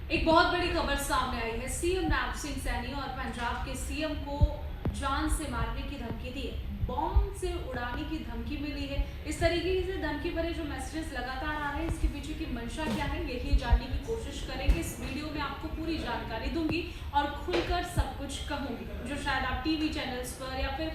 एक बहुत बड़ी खबर सामने आई है। सीएम नैब सिंह सैनी और पंजाब के सीएम को जान से मारने की धमकी दी है, बॉम्ब से उड़ाने की धमकी मिली है। इस तरीके से धमकी भरे जो मैसेजेस लगातार आ रहे हैं, इसके पीछे की मंशा क्या है, यही जानने की कोशिश करेंगे। इस वीडियो में आपको पूरी जानकारी दूंगी और खुलकर सब कुछ कहूंगी, जो शायद आप टीवी चैनल्स पर या फिर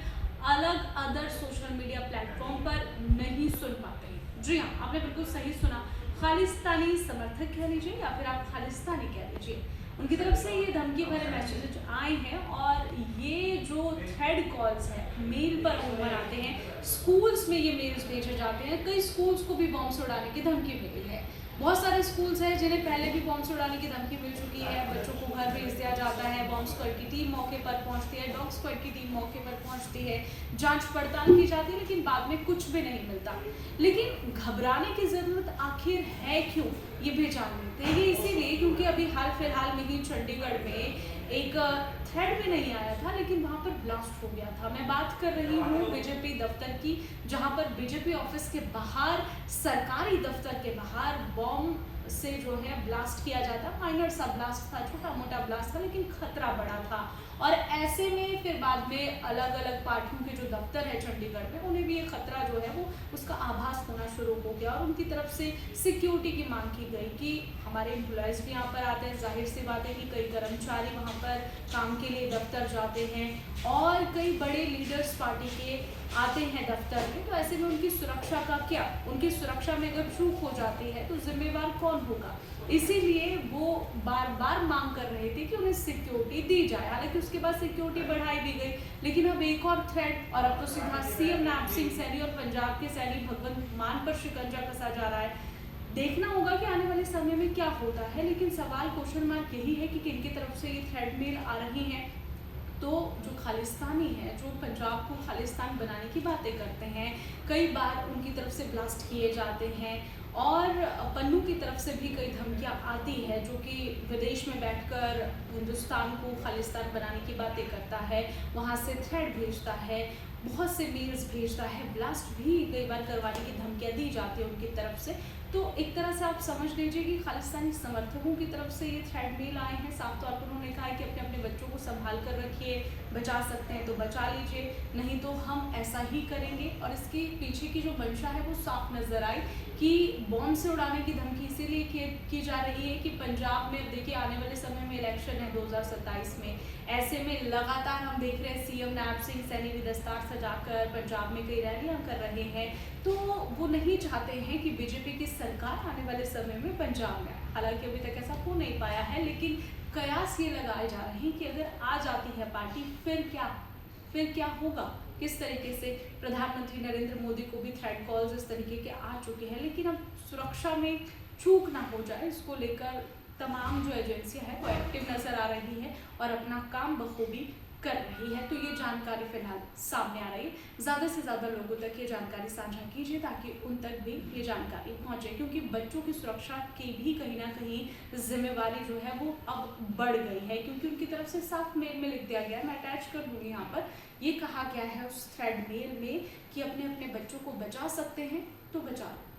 अलग अदर सोशल मीडिया प्लेटफॉर्म पर नहीं सुन पाते हैं। जी हाँ, आपने बिल्कुल सही सुना। खालिस्तानी समर्थक कह लीजिए या फिर आप खालिस्तानी कह लीजिए, उनकी तरफ से ये धमकी भरे मैसेजेस आए हैं और ये जो थ्रेड कॉल्स हैं मेल पर ओवर आते हैं, स्कूल्स में ये मेल्स भेजे जाते हैं। कई स्कूल्स को भी बॉम्ब उड़ाने की धमकी मिली है। बहुत सारे स्कूल्स हैं जिन्हें पहले भी बॉम्ब उड़ाने की धमकी मिल चुकी है। बच्चों को घर भेज दिया जाता है, बॉम्ब स्क्वाड की टीम मौके पर पहुंचती है, डॉग स्क्वाड की टीम मौके पर पहुंचती है, जांच पड़ताल की जाती है, लेकिन बाद में कुछ भी नहीं मिलता। लेकिन घबराने की जरूरत आखिर है क्यों, ये भी जान लेते हैं। ये इसीलिए क्योंकि अभी हाल फिलहाल में ही चंडीगढ़ में एक थ्रेड भी नहीं आया था, लेकिन वहां पर ब्लास्ट हो गया था। मैं बात कर रही हूँ बीजेपी दफ्तर की, जहां पर बीजेपी ऑफिस के बाहर, सरकारी दफ्तर के बाहर बॉम्ब से जो है ब्लास्ट किया जाता। माइनर सा ब्लास्ट था, छोटा मोटा ब्लास्ट था, लेकिन खतरा बड़ा था। और ऐसे में फिर बाद में अलग अलग पार्टियों के जो दफ्तर है चंडीगढ़ में, उन्हें भी ये खतरा जो है वो उसका आभास होना शुरू हो गया और उनकी तरफ से सिक्योरिटी की मांग की गई कि हमारे एम्प्लॉयज़ भी यहाँ पर आते हैं। जाहिर सी बात है कि कई कर्मचारी वहाँ पर काम के लिए दफ्तर जाते हैं और कई बड़े लीडर्स पार्टी के आते हैं दफ्तर में। तो ऐसे में उनकी सुरक्षा का क्या, उनकी सुरक्षा में अगर चूक हो जाती है तो जिम्मेवार कौन होगा। इसीलिए वो बार बार मांग कर रहे थे कि उन्हें सिक्योरिटी दी जाए। हालांकि उसके बाद सिक्योरिटी बढ़ाई भी गई, लेकिन अब एक और थ्रेट, और अब तो सीधा सीएम नैब सिंह सैनी और पंजाब के सैनी भगवंत मान पर शिकंजा कसा जा रहा है। देखना होगा कि आने वाले समय में क्या होता है, लेकिन सवाल क्वेश्चन मार्क यही है कि किनकी तरफ से ये थ्रेड मेल आ रही हैं। तो जो खालिस्तानी है, जो पंजाब को खालिस्तान बनाने की बातें करते हैं, कई बार उनकी तरफ से ब्लास्ट किए जाते हैं। और पन्नू की तरफ से भी कई धमकियां आती है, जो कि विदेश में बैठकर हिंदुस्तान को खालिस्तान बनाने की बातें करता है, वहाँ से थ्रेड भेजता है, बहुत से मेल्स भेजता है, ब्लास्ट भी कई बार करवाने की धमकियां दी जाती है उनकी तरफ से। तो एक तरह से आप समझ लीजिए कि खालिस्तानी समर्थकों की तरफ से ये थ्रेड मेल आए हैं। साफ तौर पर उन्होंने कहा है कि अपने अपने बच्चों को संभाल कर रखिए, बचा सकते हैं तो बचा लीजिए, नहीं तो हम ऐसा ही करेंगे। और इसके पीछे की जो मंशा है वो साफ नजर आई कि बॉम्ब से उड़ाने की धमकी इसीलिए की जा रही है कि पंजाब में देखिए आने वाले समय में इलेक्शन है 2027 में। ऐसे में लगातार हम देख रहे हैं सीएम नैब सिंह सैनी भी दस्तार सजाकर पंजाब में कई रैलियां कर रहे हैं। तो वो नहीं चाहते हैं कि बीजेपी की सरकार आने वाले समय में पंजाब में, हालांकि अभी तक ऐसा हो नहीं पाया है, लेकिन कयास ये लगाए जा रहे हैं कि अगर आ जाती है पार्टी फिर क्या होगा। किस तरीके से प्रधानमंत्री नरेंद्र मोदी को भी थ्रेड कॉल्स इस तरीके के आ चुके हैं, लेकिन अब सुरक्षा में चूक ना हो जाए, इसको लेकर तमाम जो एजेंसियां हैं वो एक्टिव नजर आ रही है और अपना काम बखूबी कर रही है। तो ये जानकारी फिलहाल सामने आ रही है। ज़्यादा से ज़्यादा लोगों तक ये जानकारी साझा कीजिए ताकि उन तक भी ये जानकारी पहुंचे, क्योंकि बच्चों की सुरक्षा की भी कहीं ना कहीं जिम्मेवारी जो है वो अब बढ़ गई है, क्योंकि उनकी तरफ से साफ मेल में लिख दिया गया है, मैं अटैच कर दूंगी यहाँ पर। ये कहा गया है उस थ्रेड मेल में कि अपने अपने बच्चों को बचा सकते हैं तो बचा लो।